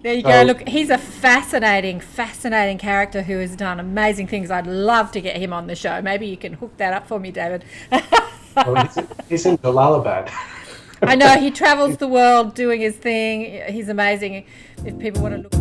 There you go. Look, he's a fascinating character who has done amazing things. I'd love to get him on the show. Maybe you can hook that up for me, David. He's in Jalalabad. I know, he travels the world doing his thing. He's amazing. If people want to look...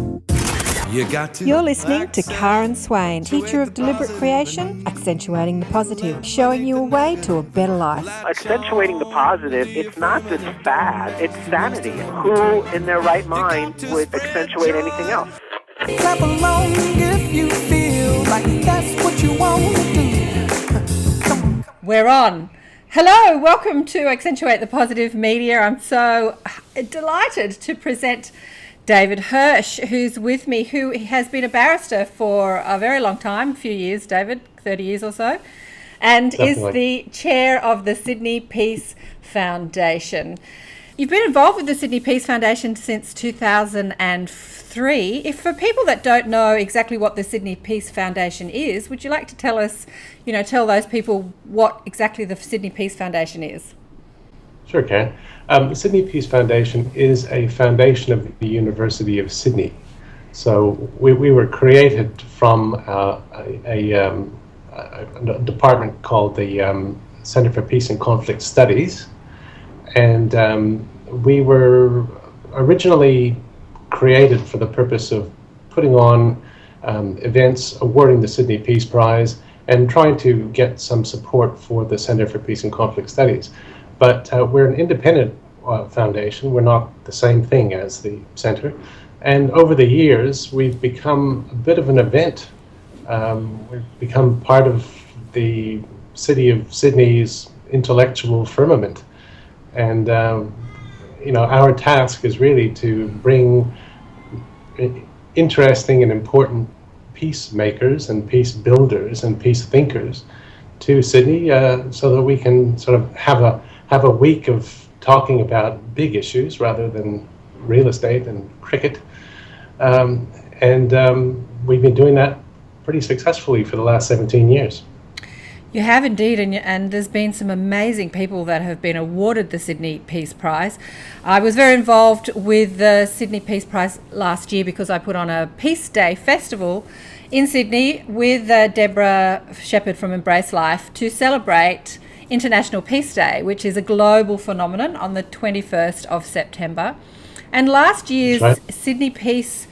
You're listening to KAren Swain, teacher of Deliberate Creation, accentuating the positive, showing you a way to a better life. Accentuating the positive, it's not just fad, it's sanity. Who in their right mind would accentuate anything else? Clap along if you feel like that's what you want to do. We're on. Hello, welcome to Accentuate the Positive Media. I'm so delighted to present David Hirsch, who's with me, who has been a barrister for a very long time, a few years, David, 30 years or so, and Definitely. Is the chair of the Sydney Peace Foundation. You've been involved with the Sydney Peace Foundation since 2003. If for people that don't know exactly what the Sydney Peace Foundation is, would you like to tell us, tell those people what exactly the Sydney Peace Foundation is? Sure, Karen. The Sydney Peace Foundation is a foundation of the University of Sydney. So we were created from a department called the Centre for Peace and Conflict Studies. And we were originally created for the purpose of putting on events, awarding the Sydney Peace Prize, and trying to get some support for the Centre for Peace and Conflict Studies. But we're an independent foundation. We're not the same thing as the centre. And over the years, we've become a bit of an event. We've become part of the city of Sydney's intellectual firmament. And, our task is really to bring interesting and important peacemakers and peace builders and peace thinkers to Sydney so that we can sort of have a week of talking about big issues rather than real estate and cricket. We've been doing that pretty successfully for the last 17 years. You have indeed, and there's been some amazing people that have been awarded the Sydney Peace Prize. I was very involved with the Sydney Peace Prize last year because I put on a Peace Day festival in Sydney with Deborah Shepherd from Embrace Life to celebrate International Peace Day, which is a global phenomenon on the 21st of September. And last year's Sydney Peace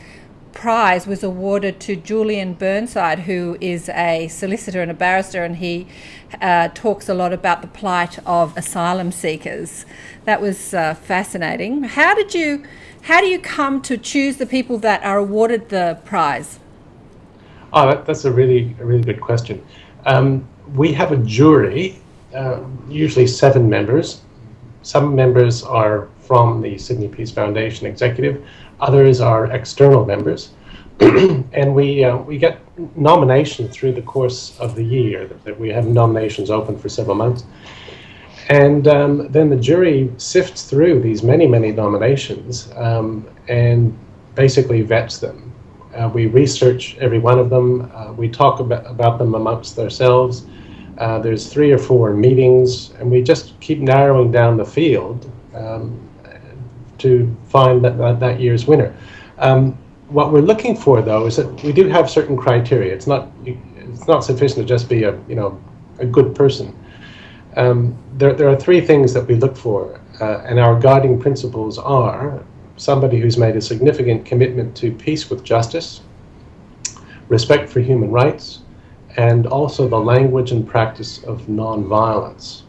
Prize was awarded to Julian Burnside, who is a solicitor and a barrister, and he talks a lot about the plight of asylum seekers. That was fascinating. How do you come to choose the people that are awarded the prize? Oh, that's a really good question. We have a jury, usually 7 members. Some members are from the Sydney Peace Foundation executive, others are external members, and we get nominations through the course of the year. That we have nominations open for several months, and then the jury sifts through these many nominations and basically vets them. We research every one of them. We talk about them amongst ourselves. There's 3 or 4 meetings, and we just keep narrowing down the field to find that year's winner. What we're looking for, though, is that we do have certain criteria. It's not sufficient to just be a good person. There are 3 things that we look for, and our guiding principles are somebody who's made a significant commitment to peace with justice, respect for human rights, and also the language and practice of nonviolence.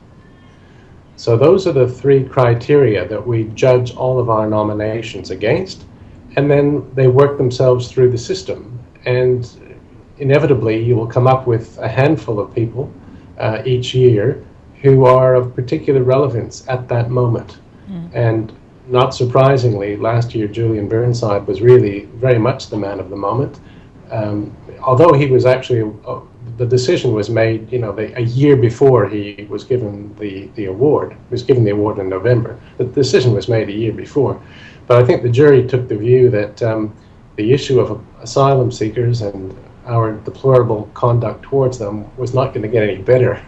So those are the 3 criteria that we judge all of our nominations against, and then they work themselves through the system. And inevitably, you will come up with a handful of people each year who are of particular relevance at that moment. And not surprisingly, last year, Julian Burnside was really very much the man of the moment. Although he was actually, the decision was made, a year before he was given the award. He was given the award in November. The decision was made a year before. But I think the jury took the view that the issue of asylum seekers and our deplorable conduct towards them was not going to get any better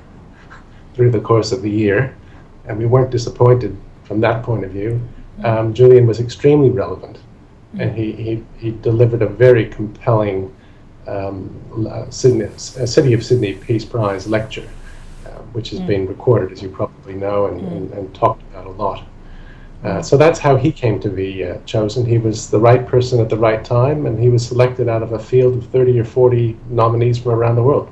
through the course of the year. And we weren't disappointed from that point of view. Julian was extremely relevant. and he delivered a very compelling City of Sydney Peace Prize lecture, which has been recorded, as you probably know, and talked about a lot. So that's how he came to be chosen. He was the right person at the right time, and he was selected out of a field of 30 or 40 nominees from around the world.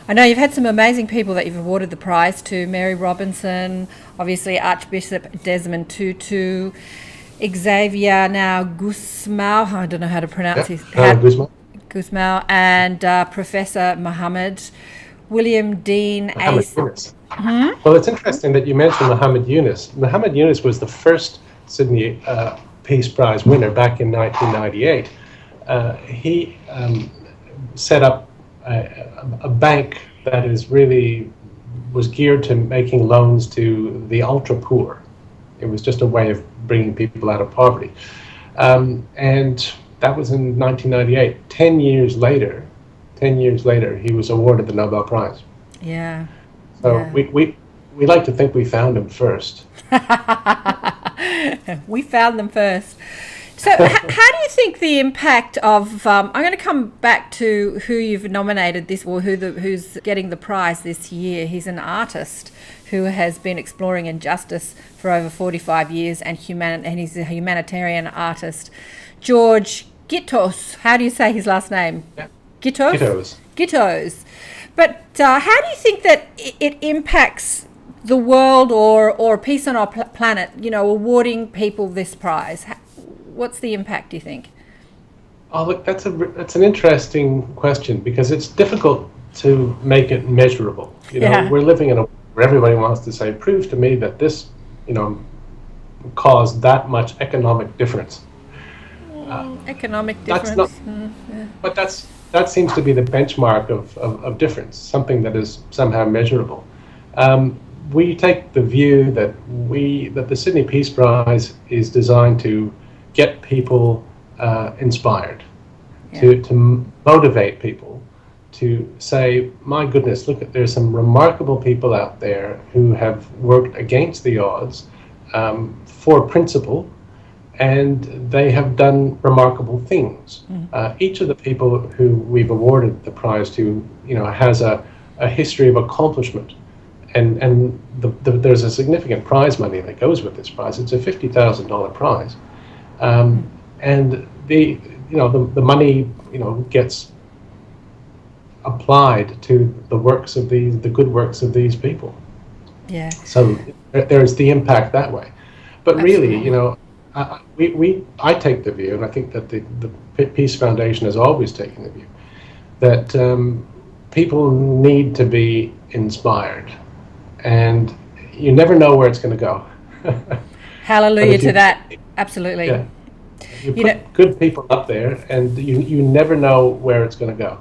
I know you've had some amazing people that you've awarded the prize to. Mary Robinson, obviously Archbishop Desmond Tutu, Xavier now Gusmao, I don't know how to pronounce his Gusmao, and Professor Muhammad, William Dean Yunus. Well, it's interesting that you mentioned Muhammad Yunus. Muhammad Yunus was the first Sydney Peace Prize winner back in 1998. He set up a bank that was geared to making loans to the ultra poor. It was just a way of bringing people out of poverty. And that was in 1998. 10 years later, he was awarded the Nobel Prize. Yeah. So we like to think we found him first. We found them first. So how do you think the impact of, I'm going to come back to who you've nominated this, or who's getting the prize this year. He's an artist who has been exploring injustice for over 45 years, and he's a humanitarian artist. George Gittos, how do you say his last name? Yeah. Gittos? Gittos. But how do you think that it impacts the world or peace on our planet, awarding people this prize? What's the impact, do you think? Oh, look, that's an interesting question, because it's difficult to make it measurable. We're living in a world where everybody wants to say, prove to me that this, caused that much economic difference. Economic difference. But that seems to be the benchmark of difference, something that is somehow measurable. We take the view that the Sydney Peace Prize is designed to get people inspired, to motivate people, to say, my goodness, look, there's some remarkable people out there who have worked against the odds for principle, and they have done remarkable things. Each of the people who we've awarded the prize to, has a history of accomplishment, and there's a significant prize money that goes with this prize. It's a $50,000 prize, and the money gets applied to the good works of these people. Yeah. So there's the impact that way, but Absolutely. really, I take the view, and I think that the Peace Foundation has always taken the view, that people need to be inspired, and you never know where it's going to go. Hallelujah to that. Absolutely. Yeah. You put good people up there, and you never know where it's going to go.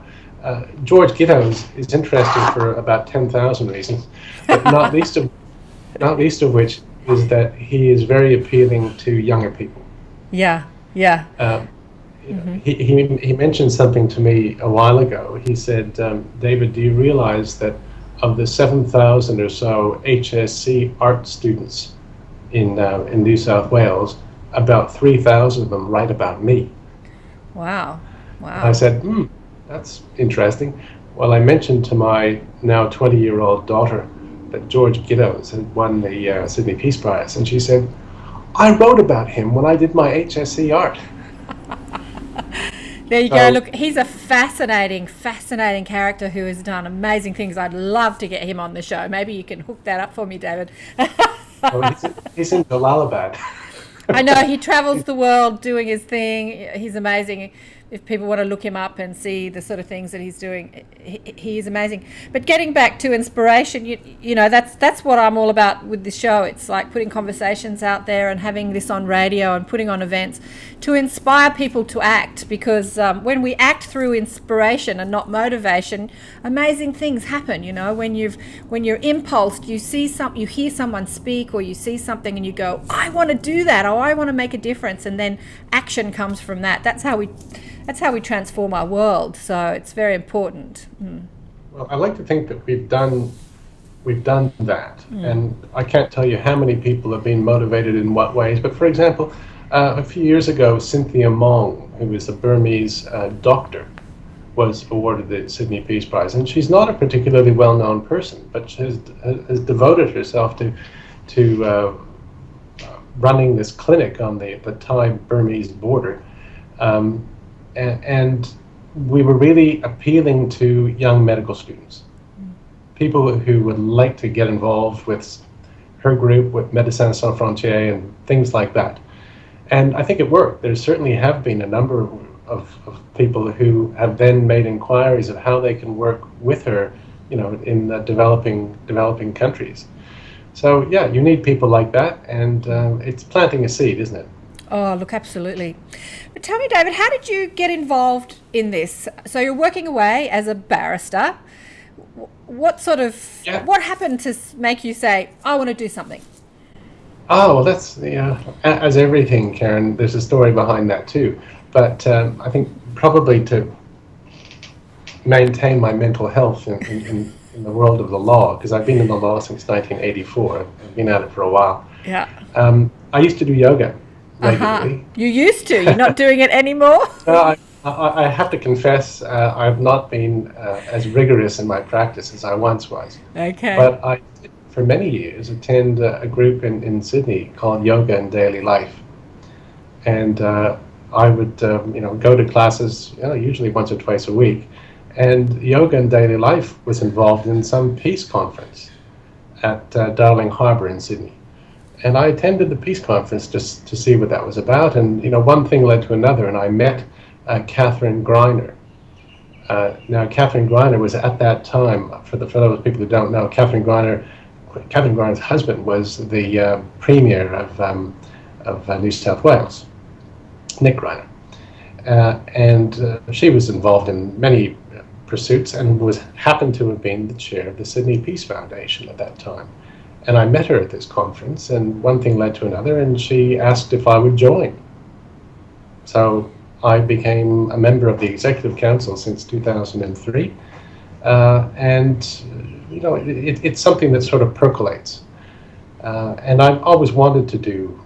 George Gittos is interesting for about 10,000 reasons, but not least of which is that he is very appealing to younger people. Yeah. He mentioned something to me a while ago. He said, David, do you realize that of the 7,000 or so HSC art students in New South Wales, about 3,000 of them write about me? Wow. I said, that's interesting. Well, I mentioned to my now 20-year-old daughter that George Gittos had won the Sydney Peace Prize, and she said, I wrote about him when I did my HSC art. There you go. Look, he's a fascinating character who has done amazing things. I'd love to get him on the show. Maybe you can hook that up for me, David. He's in Jalalabad. I know, he travels the world doing his thing. He's amazing. If people want to look him up and see the sort of things that he's doing, he is amazing. But getting back to inspiration, that's what I'm all about with this show. It's like putting conversations out there and having this on radio and putting on events to inspire people to act, because when we act through inspiration and not motivation, amazing things happen. When you're impulsed, you hear someone speak, or you see something and you go, I want to do that, or I want to make a difference, and then action comes from that. That's how we transform our world. So it's very important. Well, I like to think that we've done that, and I can't tell you how many people have been motivated in what ways. But for example, A few years ago, Cynthia Mong, who was a Burmese doctor, was awarded the Sydney Peace Prize. And she's not a particularly well-known person, but she has devoted herself to running this clinic on the Thai-Burmese border. And we were really appealing to young medical students, people who would like to get involved with her group, with Médecins Sans Frontières and things like that. And I think it worked. There certainly have been a number of people who have then made inquiries of how they can work with her, in the developing countries. So yeah, you need people like that, and it's planting a seed, isn't it? Oh, look, absolutely. But tell me, David, how did you get involved in this? So you're working away as a barrister. What happened to make you say, I want to do something? Oh, well, that's, as everything, Karen, there's a story behind that too. But I think probably to maintain my mental health in the world of the law, because I've been in the law since 1984. I've been at it for a while. Yeah. I used to do yoga regularly. You used to? You're not doing it anymore? I have to confess, I've not been as rigorous in my practice as I once was. Okay. But I did, for many years, attend a group in Sydney called Yoga in Daily Life. And I would go to classes usually once or twice a week. And Yoga in Daily Life was involved in some peace conference at Darling Harbour in Sydney. And I attended the peace conference just to see what that was about. And one thing led to another, and I met KAren Swain. Now, KAren Swain was at that time, for those people who don't know, KAren Swain's husband was the Premier of New South Wales, Nick Greiner. And she was involved in many pursuits and happened to have been the chair of the Sydney Peace Foundation at that time. And I met her at this conference, and one thing led to another, and she asked if I would join. So I became a member of the Executive Council since 2003, and it's something that sort of percolates. And I've always wanted to do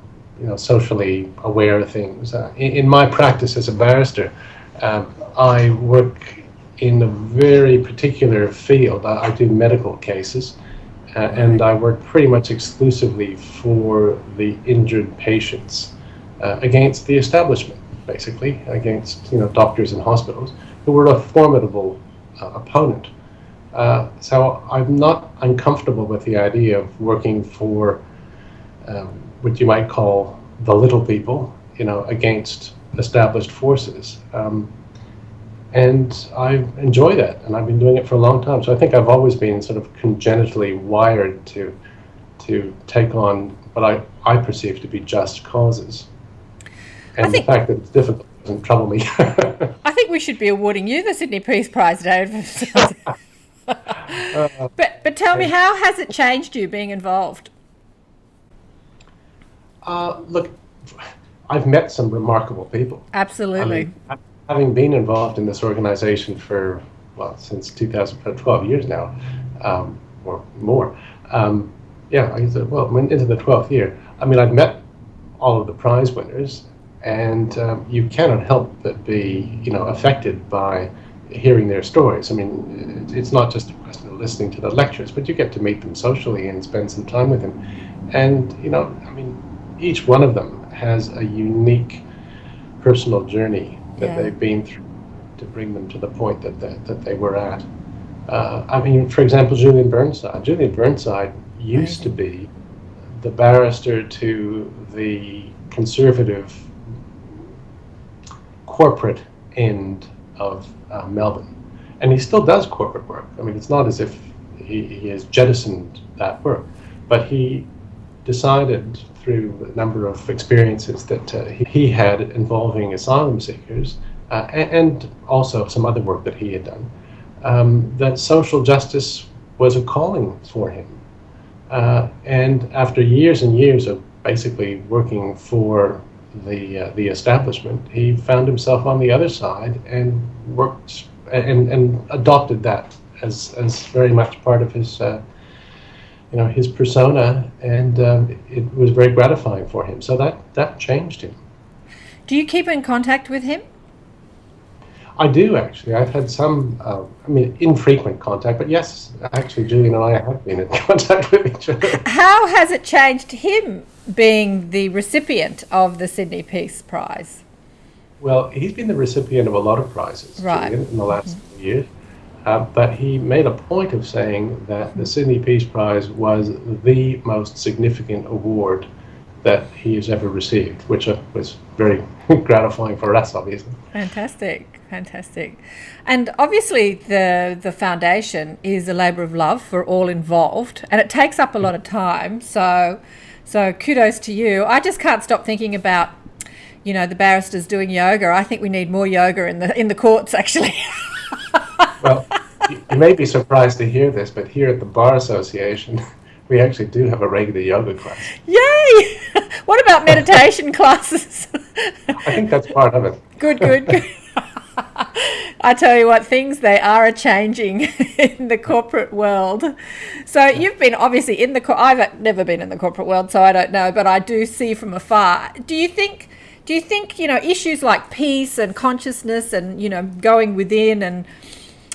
socially aware things. In my practice as a barrister, I work in a very particular field. I do medical cases, and I work pretty much exclusively for the injured patients against the establishment, basically, against doctors and hospitals, who were a formidable opponent. So I'm not uncomfortable with the idea of working for what you might call the little people, against established forces. And I enjoy that, and I've been doing it for a long time. So I think I've always been sort of congenitally wired to take on what I perceive to be just causes. And the fact that it's difficult doesn't trouble me. I think we should be awarding you the Sydney Peace Prize, David. But tell me, how has it changed you being involved? Look, I've met some remarkable people. Absolutely. Having been involved in this organization for, since 2012 years now, or more. I'm into the 12th year. I've met all of the prize winners, and you cannot help but be, affected by hearing their stories. It's not just a question of listening to the lectures, but you get to meet them socially and spend some time with them. And, each one of them has a unique personal journey that they've been through to bring them to the point that they were at. For example, Julian Burnside. Julian Burnside used to be the barrister to the conservative corporate end of Melbourne. And he still does corporate work. It's not as if he has jettisoned that work, but he decided through a number of experiences that he had involving asylum seekers and also some other work that he had done, that social justice was a calling for him. And after years and years of basically working for the establishment, he found himself on the other side and worked and adopted that as very much part of his his persona, and it was very gratifying for him. So that changed him. Do you keep in contact with him? I do, actually. I've had some, infrequent contact, but yes, actually, Julian and I have been in contact with each other. How has it changed him being the recipient of the Sydney Peace Prize? Well, he's been the recipient of a lot of prizes, right, Julian, in the last few years. But he made a point of saying that the Sydney Peace Prize was the most significant award that he has ever received, which was very gratifying for us, obviously. Fantastic. And obviously the foundation is a labour of love for all involved, and it takes up a lot of time. So kudos to you. I just can't stop thinking about, the barristers doing yoga. I think we need more yoga in the courts, actually. Well, you may be surprised to hear this, but here at the Bar Association, we actually do have a regular yoga class. Yay! What about meditation classes? I think that's part of it. Good. I tell you what, things they are changing in the corporate world. So you've been obviously in I've never been in the corporate world, so I don't know, but I do see from afar. Do you think issues like peace and consciousness and going within and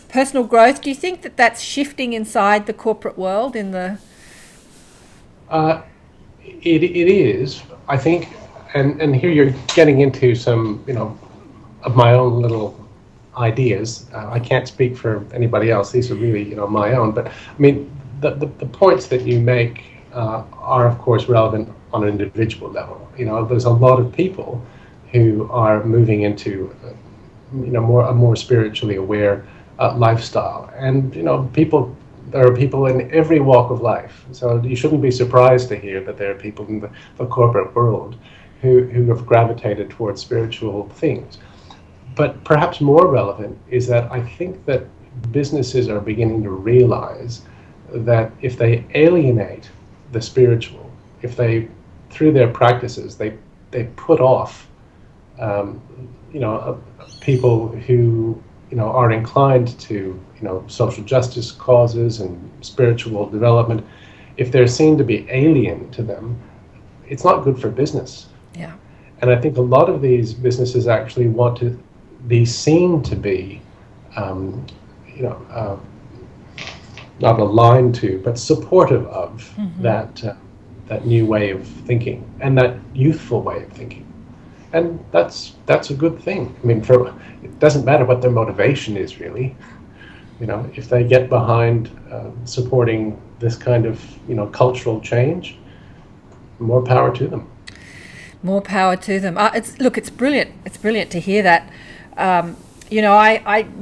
personal growth, do you think that that's shifting inside the corporate world in the... It is, I think, and here you're getting into some, of my own little ideas. I can't speak for anybody else. These are really, my own. But, the points that you make are, of course, relevant on an individual level. There's a lot of people who are moving into, a more spiritually aware lifestyle. And, there are people in every walk of life. So you shouldn't be surprised to hear that there are people in the corporate world who have gravitated towards spiritual things. But perhaps more relevant is that I think that businesses are beginning to realize that if they alienate the spiritual, if they, through their practices, they put off, people who, are inclined to, social justice causes and spiritual development, if they're seen to be alien to them, it's not good for business. Yeah. And I think a lot of these businesses actually want to be seen to be, not aligned to, but supportive of that new way of thinking and that youthful way of thinking. And that's a good thing. It doesn't matter what their motivation is, really. If they get behind supporting this kind of, cultural change, more power to them. More power to them. It's brilliant. It's brilliant to hear that. I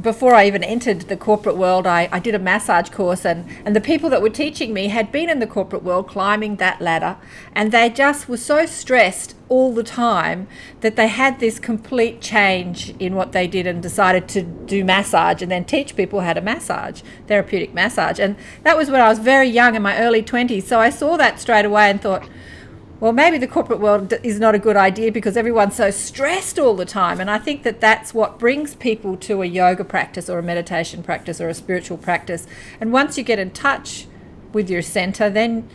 before I even entered the corporate world, I did a massage course, and the people that were teaching me had been in the corporate world climbing that ladder, and they just were so stressed all the time that they had this complete change in what they did and decided to do massage and then teach people how to massage, therapeutic massage. And that was when I was very young, in my early 20s. So I saw that straight away and thought, well, maybe the corporate world is not a good idea because everyone's so stressed all the time. And I think that that's what brings people to a yoga practice or a meditation practice or a spiritual practice. And once you get in touch with your center, then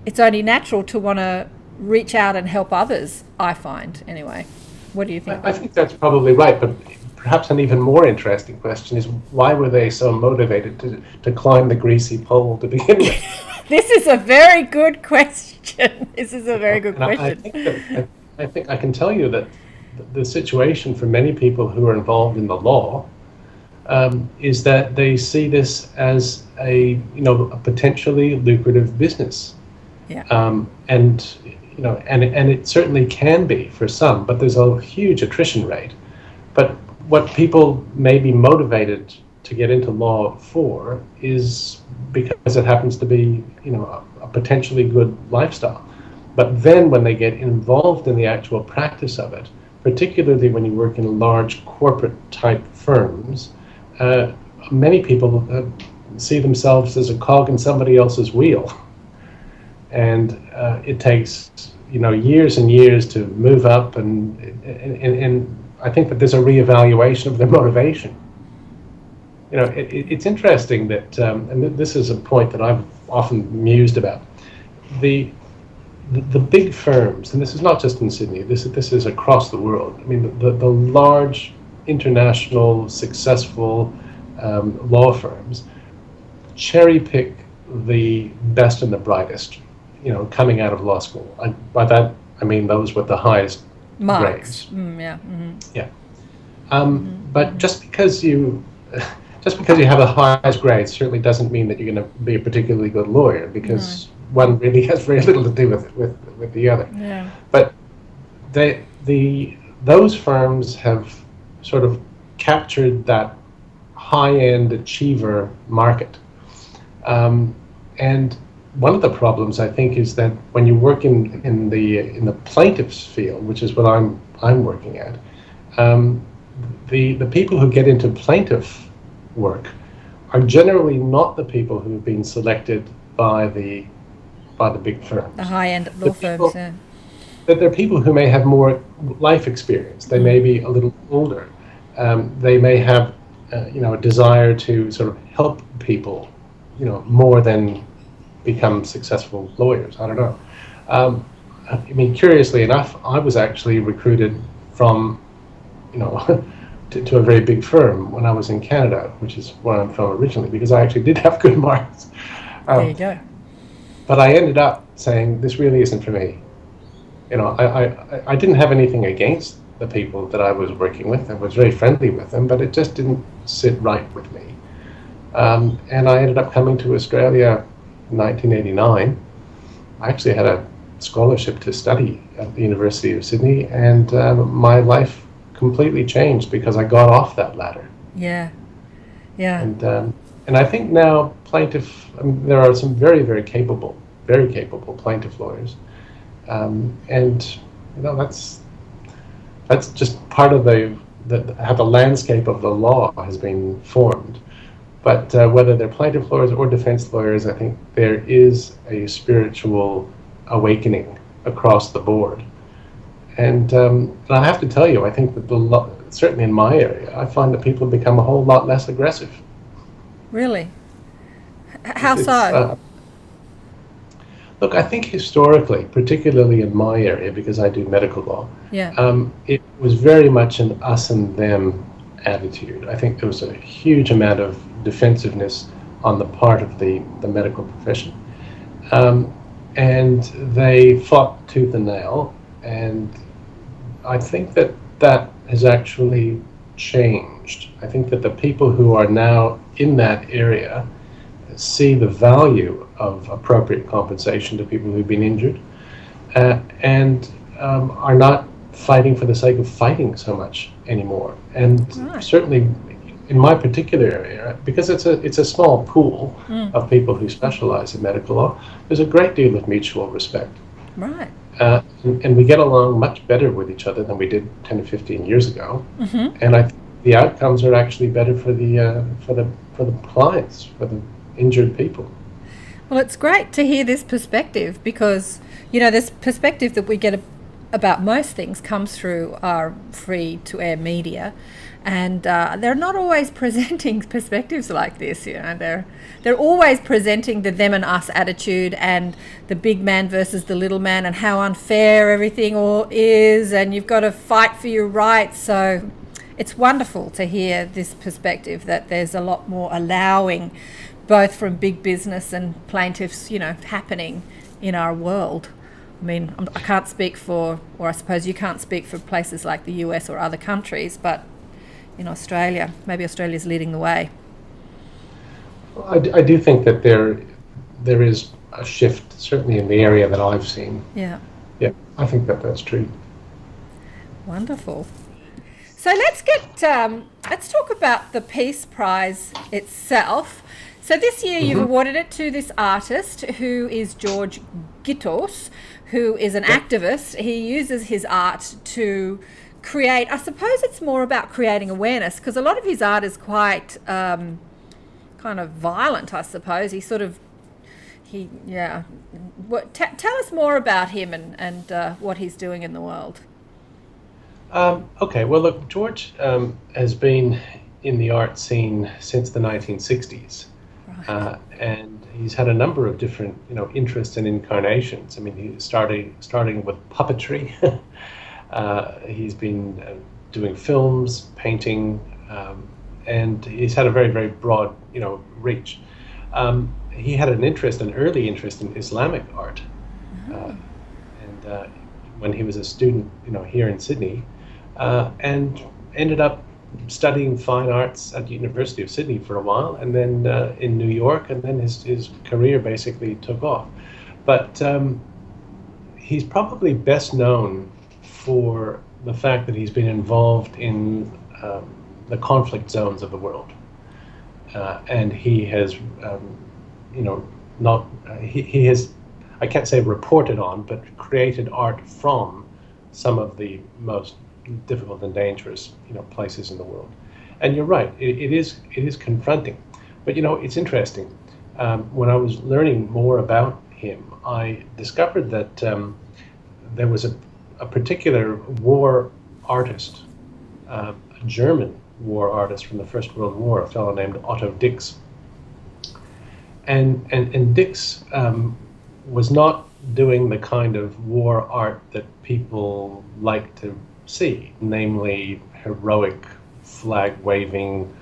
it's only natural to want to reach out and help others, I find, anyway. What do you think? I think that's probably right, but perhaps an even more interesting question is, why were they so motivated to climb the greasy pole to begin with? This is a very good question. I think I can tell you that the situation for many people who are involved in the law is that they see this as a potentially lucrative business. Yeah. And it certainly can be for some, but there's a huge attrition rate. But what people may be motivated to get into law for is because it happens to be, a potentially good lifestyle. But then when they get involved in the actual practice of it, particularly when you work in large corporate type firms, many people see themselves as a cog in somebody else's wheel. And it takes, years and years to move up, and I think that there's a reevaluation of their motivation. It's interesting that, and this is a point that I've often mused about, the the big firms, and this is not just in Sydney, this is across the world. I mean, the large international successful law firms cherry pick the best and the brightest, coming out of law school. By that I mean those with the highest marks. Grades. Yeah. But just because you have the highest grades certainly doesn't mean that you're going to be a particularly good lawyer, because one really has very little to do with the other. Yeah. But those firms have sort of captured that high-end achiever market. And one of the problems, I think, is that when you work in the plaintiff's field, which is what I'm working at, the people who get into plaintiff work are generally not the people who have been selected by the big firms. The high-end law firms, yeah. That they're people who may have more life experience. They may be a little older. They may have, a desire to sort of help people, more than become successful lawyers. I don't know. I mean, curiously enough, I was actually recruited from, to a very big firm when I was in Canada, which is where I'm from originally, because I actually did have good marks. There you go. But I ended up saying, this really isn't for me. I didn't have anything against the people that I was working with. I was very friendly with them, but it just didn't sit right with me. And I ended up coming to Australia in 1989. I actually had a scholarship to study at the University of Sydney, and my life completely changed because I got off that ladder. Yeah. And I think now there are some very, very capable plaintiff lawyers, and that's just part of how the landscape of the law has been formed. But whether they're plaintiff lawyers or defense lawyers, I think there is a spiritual awakening across the board. And I have to tell you, I think that certainly in my area, I find that people have become a whole lot less aggressive. Really? How so? Look, I think historically, particularly in my area, because I do medical law, it was very much an us and them attitude. I think there was a huge amount of defensiveness on the part of the medical profession. And they fought tooth and nail, and I think that has actually changed. I think that the people who are now in that area see the value of appropriate compensation to people who've been injured, and are not fighting for the sake of fighting so much anymore. And certainly in my particular area, because it's a small pool of people who specialize in medical law, there's a great deal of mutual respect. Right. And we get along much better with each other than we did 10 or 15 years ago. Mm-hmm. And I think the outcomes are actually better for the clients, for the injured people. Well, it's great to hear this perspective, because this perspective that we get about most things comes through our free-to-air media, and they're not always presenting perspectives like this. They're always presenting the them and us attitude, and the big man versus the little man, and how unfair everything all is, and you've got to fight for your rights. So it's wonderful to hear this perspective, that there's a lot more allowing, both from big business and plaintiffs, happening in our world. I mean, I can't speak for, or I suppose you can't speak for places like the US or other countries, but in Australia, maybe Australia's leading the way. Well, I do think that there is a shift, certainly in the area that I've seen. Yeah. Yeah, I think that's true. Wonderful. So let's talk about the Peace Prize itself. So this year you've awarded it to this artist who is George Gittos, who is an activist. He uses his art to create, I suppose it's more about creating awareness, because a lot of his art is quite kind of violent, I suppose. Tell us more about him and what he's doing in the world. Okay, well look, George has been in the art scene since the 1960s. And he's had a number of different, interests and incarnations. I mean, he's starting with puppetry. He's been doing films, painting, and he's had a very, very broad, reach. He had an early interest in Islamic art, and when he was a student, here in Sydney, and ended up studying fine arts at the University of Sydney for a while, and then in New York, and then his career basically took off. But he's probably best known for the fact that he's been involved in the conflict zones of the world, and he has, he has, I can't say reported on, but created art from some of the most difficult and dangerous, places in the world. And you're right, it is confronting. But it's interesting. When I was learning more about him, I discovered that there was a particular war artist, a German war artist from the First World War, a fellow named Otto Dix. And Dix was not doing the kind of war art that people like to see, namely heroic flag waving,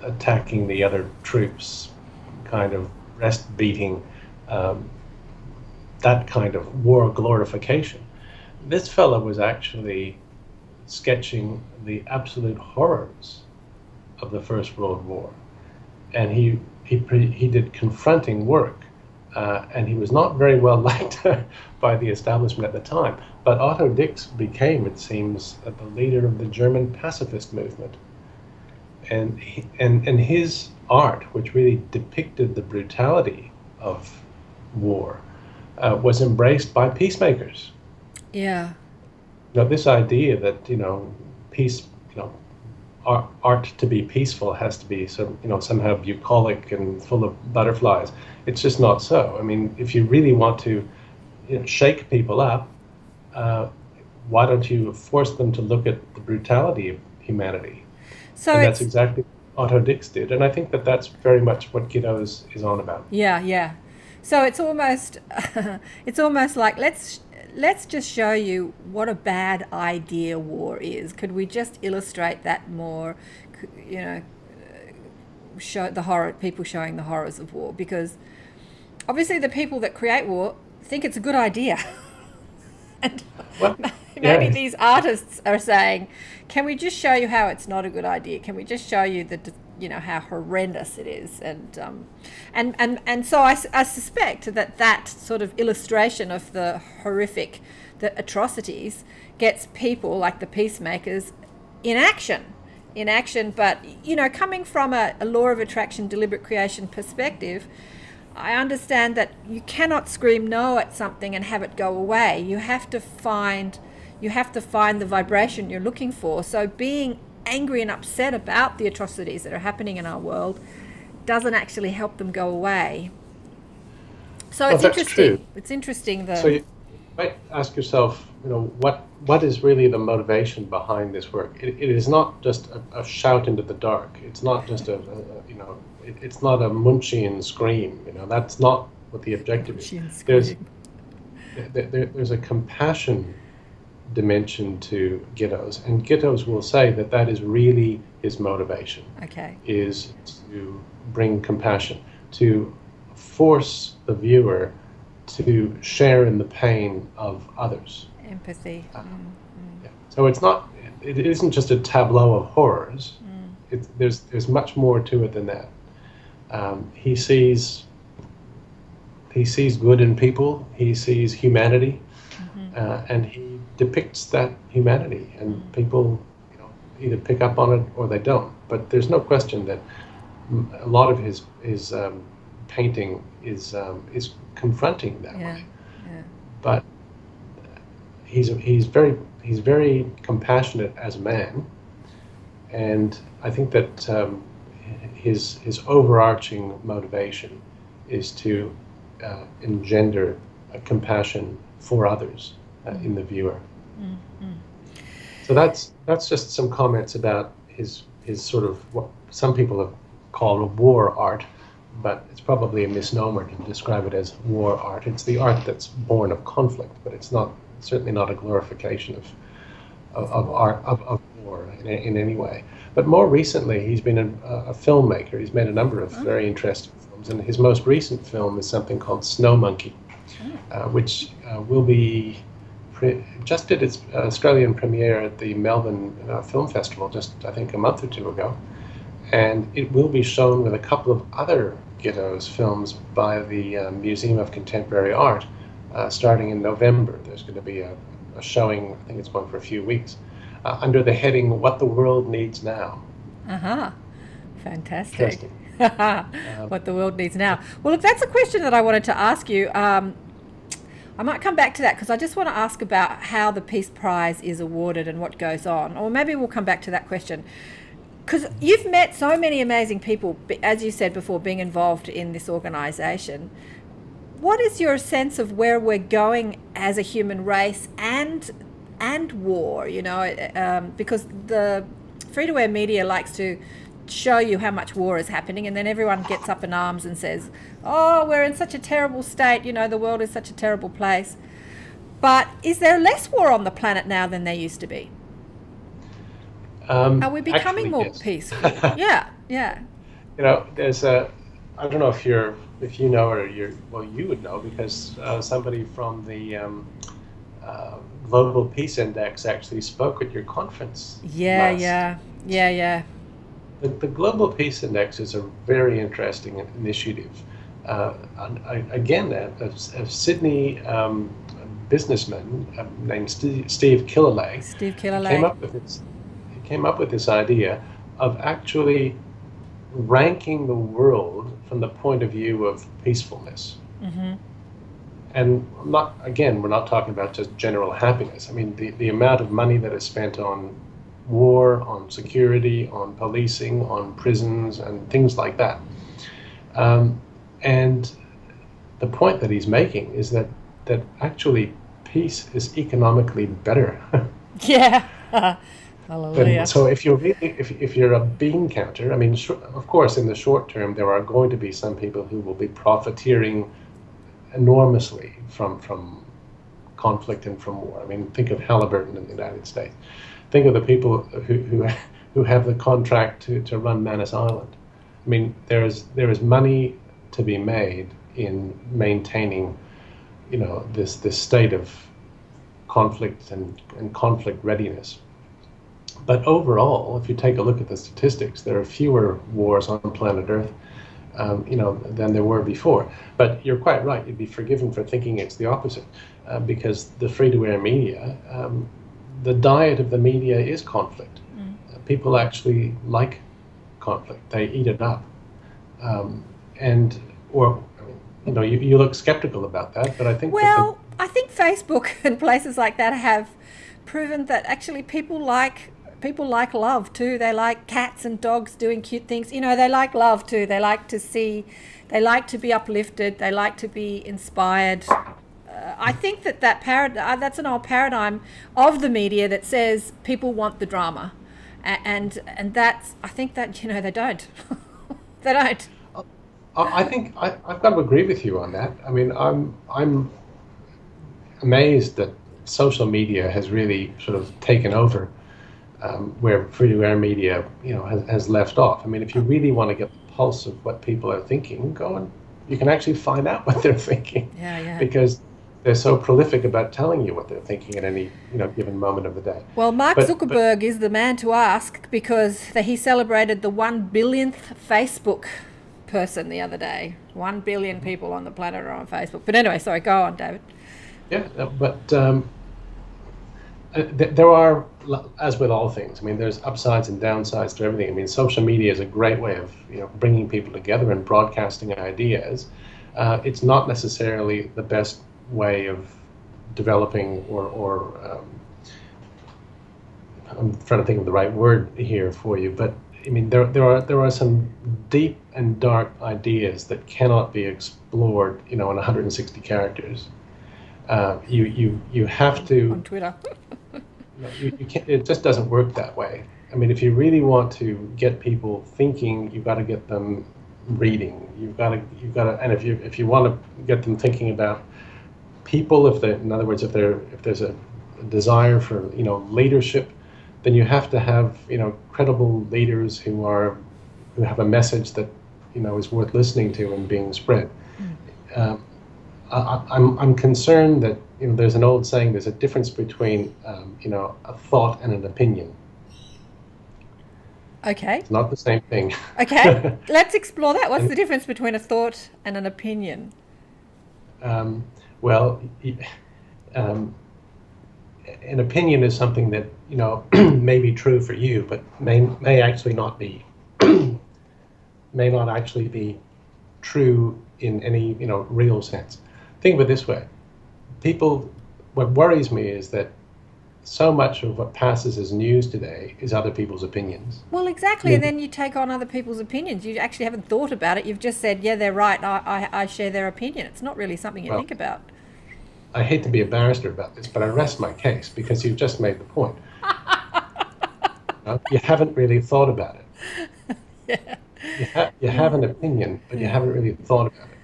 attacking the other troops, kind of breast beating, that kind of war glorification. This fellow was actually sketching the absolute horrors of the First World War, and he did confronting work. And he was not very well liked by the establishment at the time. But Otto Dix became, it seems, the leader of the German pacifist movement. And his art, which really depicted the brutality of war, was embraced by peacemakers. Yeah. This idea that, peace, art to be peaceful has to be somehow bucolic and full of butterflies. It's just not so. I mean, if you really want to shake people up, why don't you force them to look at the brutality of humanity? And that's exactly what Otto Dix did. And I think that that's very much what Gittos is on about. Yeah. So it's almost like let's just show you what a bad idea war is. Could we just illustrate that more? Show the horror, people showing the horrors of war, because obviously the people that create war think it's a good idea. And maybe these artists are saying, can we just show you how it's not a good idea? Can we just show you how horrendous it is? And so I suspect that sort of illustration of the horrific, the atrocities, gets people like the peacemakers in action. But coming from a law of attraction, deliberate creation perspective, I understand that you cannot scream no at something and have it go away. You have to find the vibration you're looking for. So being angry and upset about the atrocities that are happening in our world doesn't actually help them go away. So it's interesting. True. It's interesting So you might ask yourself, what is really the motivation behind this work? It is not just a shout into the dark. It's not just it's not a Munchian scream. That's not what the objective is. There's a compassion dimension to Gittos, and Gittos will say that is really his motivation. Okay. Is to bring compassion, to force the viewer to share in the pain of others. Empathy. Yeah. So it isn't just a tableau of horrors. There's much more to it than that. He sees good in people. He sees humanity, and he depicts that humanity. And people, either pick up on it or they don't. But there's no question that a lot of his painting is confronting that way. Yeah. But he's very compassionate as a man, and I think that his overarching motivation is to engender a compassion for others in the viewer. So that's just some comments about his sort of what some people have called a war art, but it's probably a misnomer to describe it as war art. It's the art that's born of conflict, but it's certainly not a glorification of war in any way. But more recently, he's been a filmmaker. He's made a number of very interesting films, and his most recent film is something called Snow Monkey, which will be just did its Australian premiere at the Melbourne Film Festival just, I think, a month or two ago. And it will be shown with a couple of other Gittos films by the Museum of Contemporary Art starting in November. There's going to be a showing, I think it's going for a few weeks, under the heading, What the World Needs Now. Fantastic. What the world needs now. Well, look, that's a question that I wanted to ask you. I might come back to that because I just want to ask about how the Peace Prize is awarded and what goes on. Or maybe we'll come back to that question. Because you've met so many amazing people, as you said before, being involved in this organisation. What is your sense of where we're going as a human race and war? You know, because the free-to-air media likes to show you how much war is happening, and then everyone gets up in arms and says, "Oh, we're in such a terrible state. You know, the world is such a terrible place." But is there less war on the planet now than there used to be? Are we becoming more peaceful? Yeah. You know, there's I don't know if you know, or you would know, because somebody from the Global Peace Index actually spoke at your conference. Yeah. The Global Peace Index is a very interesting initiative. Again, a Sydney businessman named Steve Killalay came up with this idea of actually ranking the world from the point of view of peacefulness. Mm-hmm. And we're not talking about just general happiness. I mean, the amount of money that is spent on war, on security, on policing, on prisons, and things like that. And the point that he's making is that actually peace is economically better. Yeah. Hallelujah. So if you're a bean counter, I mean, of course, in the short term, there are going to be some people who will be profiteering enormously from conflict and from war. I mean, think of Halliburton in the United States. Think of the people who have the contract to run Manus Island. I mean, there is money to be made in maintaining, you know, this state of conflict and conflict readiness. But overall, if you take a look at the statistics, there are fewer wars on planet Earth, than there were before. But you're quite right; you'd be forgiven for thinking it's the opposite, because the free-to-air media, the diet of the media is conflict. People actually like conflict; they eat it up, you look skeptical about that, but I think. Well, I think Facebook and places like that have proven that actually people like love too. They like cats and dogs doing cute things. You know, they like love too. They like to be uplifted. They like to be inspired. I think that's an old paradigm of the media that says people want the drama, and that's, I think that, you know, they don't. They don't. I think I've got to agree with you on that. I mean, I'm amazed that social media has really sort of taken over where free-to-air media, you know, has left off. I mean, if you really want to get the pulse of what people are thinking, you can actually find out what they're thinking. Yeah. Because they're so prolific about telling you what they're thinking at any, you know, given moment of the day. Well, Mark Zuckerberg is the man to ask, because he celebrated the 1 billionth Facebook person the other day. 1 billion people on the planet are on Facebook. But anyway, sorry, go on, David. Yeah, but there are, as with all things, I mean, there's upsides and downsides to everything. I mean, social media is a great way of, you know, bringing people together and broadcasting ideas. It's not necessarily the best way of developing or I'm trying to think of the right word here for you, but I mean, there are some deep and dark ideas that cannot be explored, you know, in 160 characters. You have to on Twitter. you can't. It just doesn't work that way. I mean, if you really want to get people thinking, you've got to get them reading. You've got to, and if you want to get them thinking about people, in other words, if there's a desire for leadership, then you have to have credible leaders who have a message that is worth listening to and being spread. I'm concerned that there's an old saying, there's a difference between a thought and an opinion. Okay. It's not the same thing. Okay, let's explore that. What's the difference between a thought and an opinion? Well, an opinion is something that may be true for you, but may actually not be may not actually be true in any real sense. Think of it this way: what worries me is that so much of what passes as news today is other people's opinions. Well, exactly, and then you take on other people's opinions. You actually haven't thought about it. You've just said, yeah, they're right, I share their opinion. It's not really something you think about. I hate to be a barrister about this, but I rest my case because you've just made the point. You haven't really thought about it. Yeah. You have an opinion, but you haven't really thought about it.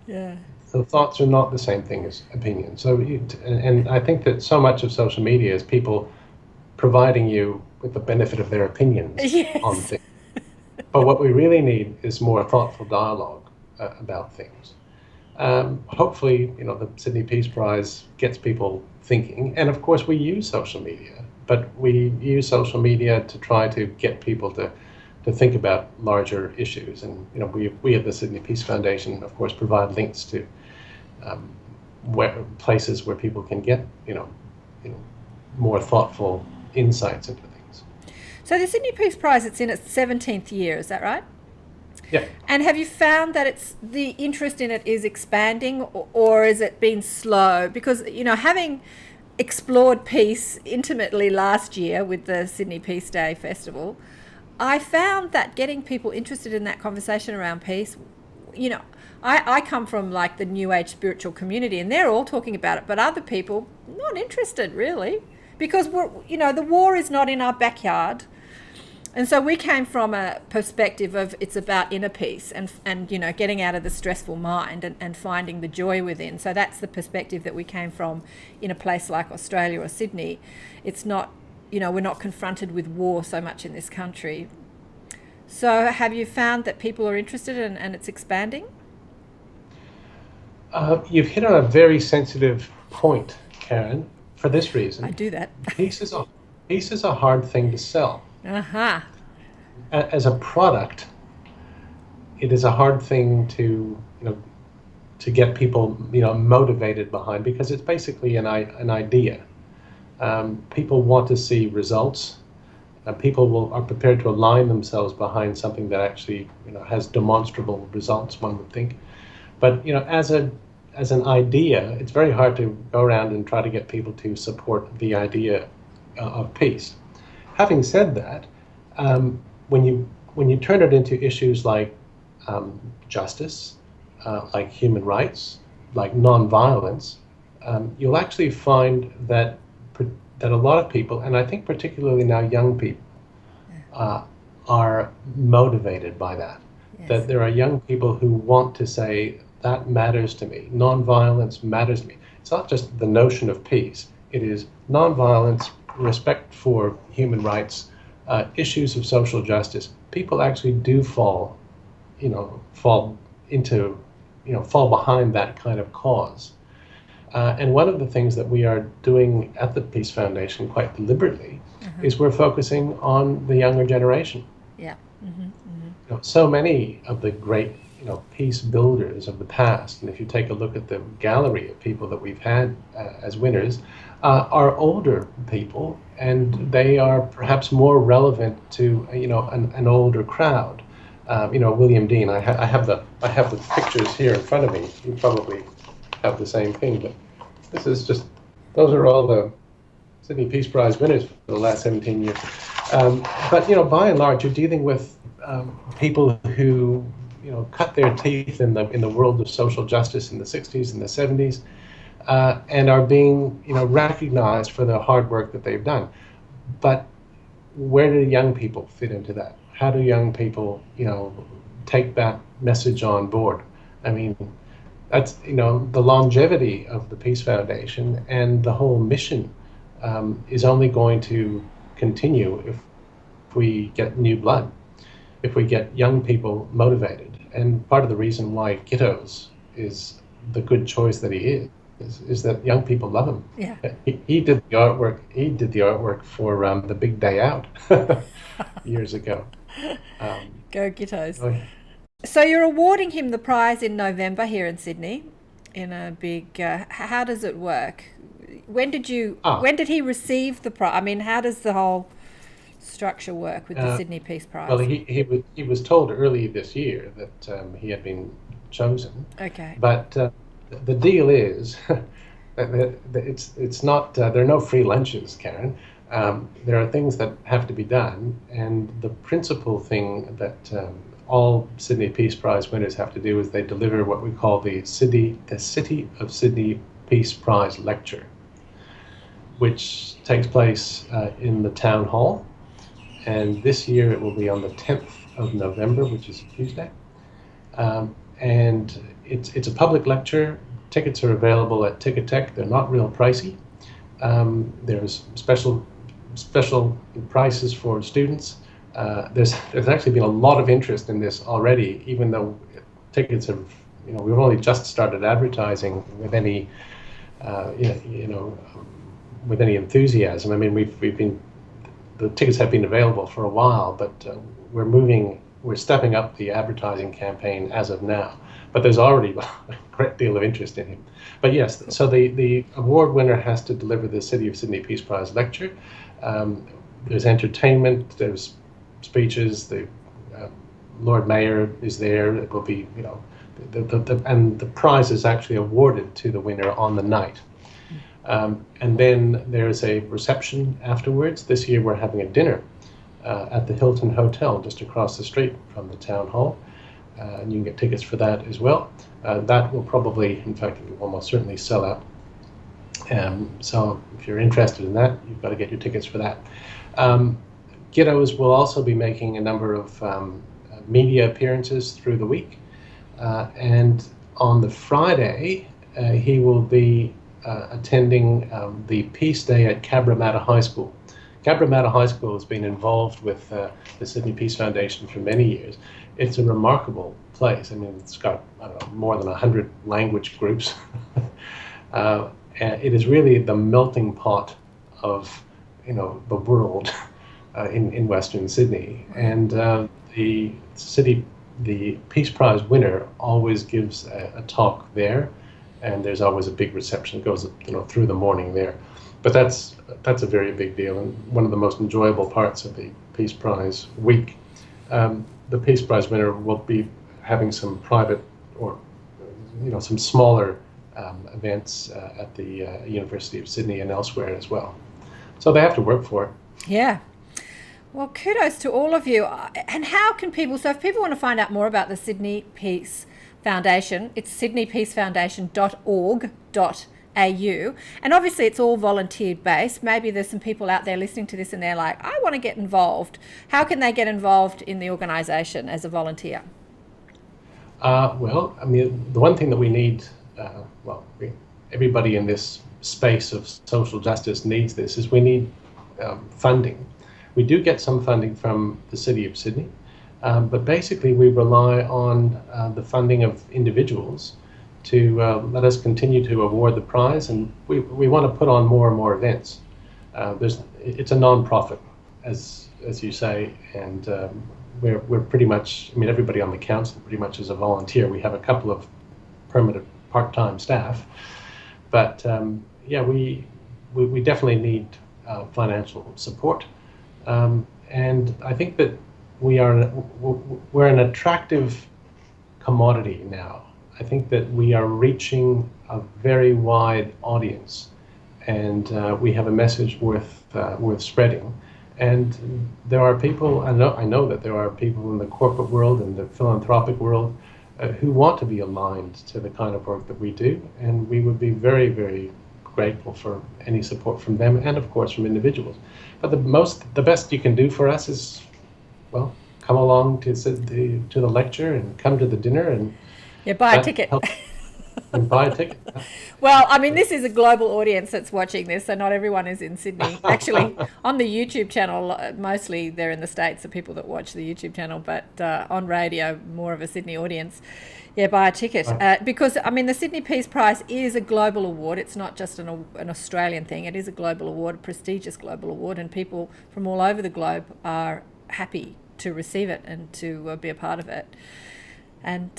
Yeah. So thoughts are not the same thing as opinions. So, and I think that so much of social media is people providing you with the benefit of their opinions on things. But what we really need is more thoughtful dialogue about things. Hopefully, the Sydney Peace Prize gets people thinking. And of course, we use social media, but we use social media to try to get people to think about larger issues. And we at the Sydney Peace Foundation, of course, provide links to places where people can get more thoughtful insights into things. So the Sydney Peace Prize, it's in its 17th year, is that right? Yeah. And have you found that the interest in it is expanding, or is it been slow? Because having explored peace intimately last year with the Sydney Peace Day Festival, I found that getting people interested in that conversation around peace, I come from like the New Age spiritual community, and they're all talking about it, but other people not interested really, because the war is not in our backyard. And so we came from a perspective of it's about inner peace and getting out of the stressful mind and finding the joy within. So that's the perspective that we came from in a place like Australia or Sydney. It's not, we're not confronted with war so much in this country. So have you found that people are interested and it's expanding? You've hit on a very sensitive point, Karen, for this reason. I do that. Peace is a hard thing to sell. Uh-huh. As a product, it is a hard thing to get people motivated behind, because it's basically an idea. People want to see results. People are prepared to align themselves behind something that actually has demonstrable results, one would think. But as an idea, it's very hard to go around and try to get people to support the idea of peace. Having said that, when you turn it into issues like justice, like human rights, like nonviolence, you'll actually find that a lot of people, and I think particularly now young people, are motivated by that. Yes. That there are young people who want to say, that matters to me. Nonviolence matters to me. It's not just the notion of peace. It is nonviolence, respect for human rights, issues of social justice. People actually do fall behind that kind of cause. And one of the things that we are doing at the Peace Foundation quite deliberately is we're focusing on the younger generation. Yeah. Mm-hmm. Mm-hmm. So many of the great peace builders of the past, and if you take a look at the gallery of people that we've had as winners, are older people, and they are perhaps more relevant to an older crowd. William Dean. I have the pictures here in front of me. You probably have the same thing, but those are all the Sydney Peace Prize winners for the last 17 years. But by and large, you're dealing with people who cut their teeth in the world of social justice in the 60s and the 70s, and are being recognized for the hard work that they've done. But where do young people fit into that? How do young people take that message on board. I mean, that's, the longevity of the Peace Foundation and the whole mission is only going to continue if we get new blood, if we get young people motivated. And part of the reason why Gittos is the good choice that he is that young people love him. Yeah. He did the artwork. He did the artwork for the Big Day Out years ago. Go Gittos. Oh, yeah. So you're awarding him the prize in November here in Sydney, in a big. How does it work? When did he receive the prize? I mean, how does the whole structure work with the Sydney Peace Prize? Well, he was told early this year that he had been chosen. Okay. But the deal is that it's not. There are no free lunches, Karen. There are things that have to be done, and the principal thing that all Sydney Peace Prize winners have to do is they deliver what we call the City of Sydney Peace Prize lecture, which takes place in the town hall. And this year it will be on the 10th of November, which is a Tuesday. And it's a public lecture. Tickets are available at Ticketek. They're not real pricey. There's special prices for students. There's actually been a lot of interest in this already, even though tickets have, we've only just started advertising with any, with any enthusiasm. I mean, the tickets have been available for a while, but we're stepping up the advertising campaign as of now. But there's already a great deal of interest in him. But yes, so the award winner has to deliver the City of Sydney Peace Prize lecture. There's entertainment, there's speeches, the Lord Mayor is there. It will be, and the prize is actually awarded to the winner on the night. And then there's a reception afterwards. This year we're having a dinner at the Hilton Hotel just across the street from the town hall. And you can get tickets for that as well. That will probably, in fact, it will almost certainly sell out. So if you're interested in that, you've got to get your tickets for that. Gittos will also be making a number of media appearances through the week. And on the Friday, he will be attending the Peace Day at Cabramatta High School. Cabramatta High School has been involved with the Sydney Peace Foundation for many years. It's a remarkable place. I mean, it's got, more than 100 language groups. And it is really the melting pot of, the world in Western Sydney. And the Peace Prize winner always gives a talk there, and there's always a big reception. It goes, through the morning there. But that's a very big deal, and one of the most enjoyable parts of the Peace Prize week. The Peace Prize winner will be having some private or, some smaller events at the University of Sydney and elsewhere as well. So they have to work for it. Yeah. Well, kudos to all of you. And how can people, so if people want to find out more about the Sydney Peace Foundation, it's sydneypeacefoundation.org.au. And obviously it's all volunteer based. Maybe there's some people out there listening to this and they're like, I want to get involved. How can they get involved in the organisation as a volunteer? Well, I mean, the one thing that we need, everybody in this space of social justice needs this, is we need funding. We do get some funding from the City of Sydney, but basically we rely on the funding of individuals to let us continue to award the prize, and we want to put on more and more events. It's a non-profit, as you say, and we're pretty much, I mean, everybody on the council pretty much is a volunteer. We have a couple of permanent part-time staff, but we definitely need financial support. And I think that we're an attractive commodity now. I think that we are reaching a very wide audience, and we have a message worth spreading. And there are people, I know that there are people in the corporate world and the philanthropic world who want to be aligned to the kind of work that we do, and we would be very, very grateful for any support from them and of course from individuals. But the best you can do for us is, come along to the lecture and come to the dinner and buy a ticket. And buy a ticket. Well, I mean, this is a global audience that's watching this, so not everyone is in Sydney. Actually, on the YouTube channel, mostly they're in the States, the people that watch the YouTube channel, but on radio, more of a Sydney audience. Yeah, buy a ticket. Because, I mean, the Sydney Peace Prize is a global award. It's not just an Australian thing. It is a global award, a prestigious global award, and people from all over the globe are happy to receive it and to be a part of it. And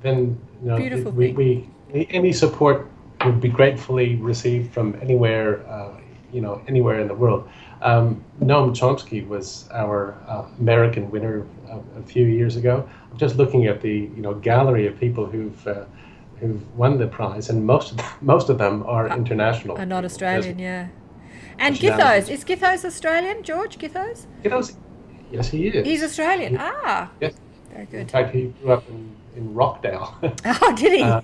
then beautiful thing. we any support would be gratefully received from anywhere anywhere in the world. Noam Chomsky was our American winner a few years ago. I'm just looking at the gallery of people who've won the prize, and most of them are international. Are not Australian, yeah. And Gittos, is Gittos Australian? George Gittos? Gittos, yes, he is. He's Australian. Yes. Very good. In fact, he grew up in Rockdale. Oh, did he? No,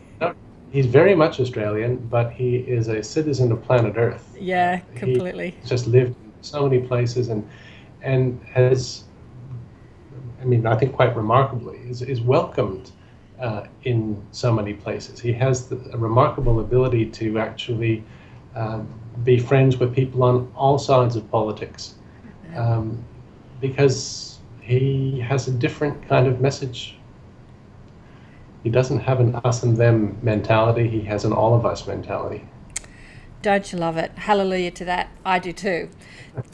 he's very much Australian, but he is a citizen of planet Earth. Yeah, completely. He's just lived in so many places and has, I mean, I think quite remarkably, is welcomed in so many places. He has a remarkable ability to actually be friends with people on all sides of politics, because he has a different kind of message. He doesn't have an us and them mentality. He has an all of us mentality. Don't you love it? Hallelujah to that. I do too.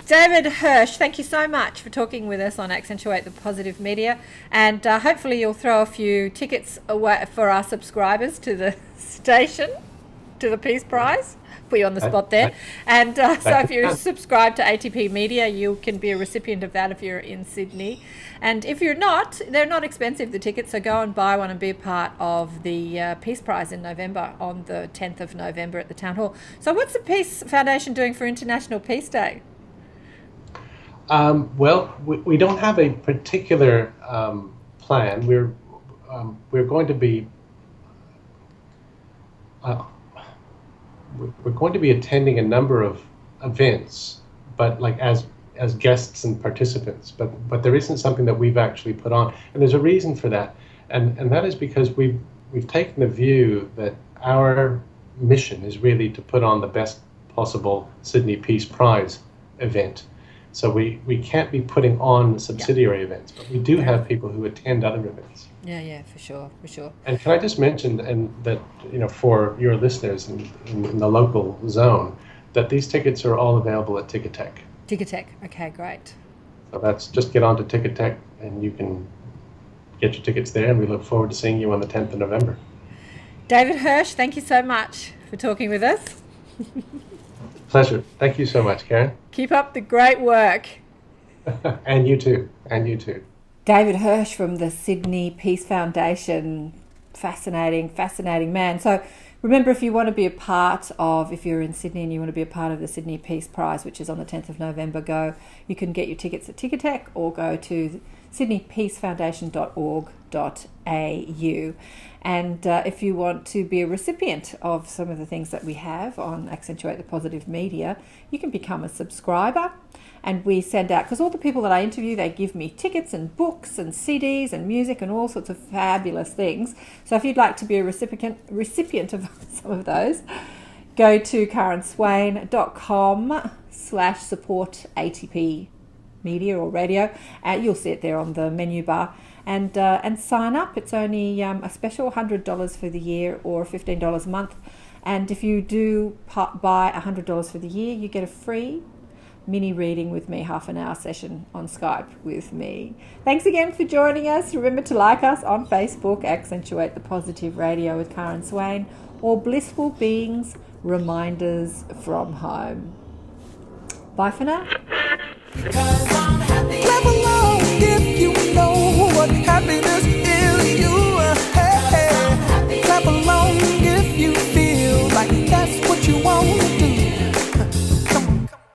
David Hirsch, thank you so much for talking with us on Accentuate the Positive Media. And hopefully you'll throw a few tickets away for our subscribers to the station, to the Peace Prize. Put you on the spot there. And so if you're subscribed to ATP Media, you can be a recipient of that if you're in Sydney. And if you're not, they're not expensive, the tickets, so go and buy one and be a part of the Peace Prize in November, on the 10th of November at the Town Hall. So what's the Peace Foundation doing for International Peace Day? Well, we don't have a particular plan. We're going to be we're going to be attending a number of events, but like as guests and participants. But there isn't something that we've actually put on, and there's a reason for that, and that is because we've taken the view that our mission is really to put on the best possible Sydney Peace Prize event. So we can't be putting on subsidiary events, but we do have people who attend other events. Yeah, for sure. And can I just mention that for your listeners in the local zone, that these tickets are all available at Ticketek. Ticketek, okay, great. So that's just get on to Ticketek and you can get your tickets there, and we look forward to seeing you on the 10th of November. David Hirsch, thank you so much for talking with us. Pleasure. Thank you so much, Karen. Keep up the great work. And you too. David Hirsch from the Sydney Peace Foundation. Fascinating man. So remember, if you want to be a part of, if you're in Sydney and you want to be a part of the Sydney Peace Prize, which is on the 10th of November, you can get your tickets at Ticketek or go to sydneypeacefoundation.org.au. And if you want to be a recipient of some of the things that we have on Accentuate the Positive Media, you can become a subscriber. And we send out, because all the people that I interview, they give me tickets and books and CDs and music and all sorts of fabulous things. So if you'd like to be a recipient of some of those, go to karenswain.com/support ATP Media or radio. You'll see it there on the menu bar. And sign up. It's only a special $100 for the year or $15 a month. And if you do buy $100 for the year, you get a free mini reading with me, half an hour session on Skype with me. Thanks again for joining us. Remember to like us on Facebook, Accentuate the Positive Radio with Karen Swain, or Blissful Beings, Reminders from Home. Bye for now.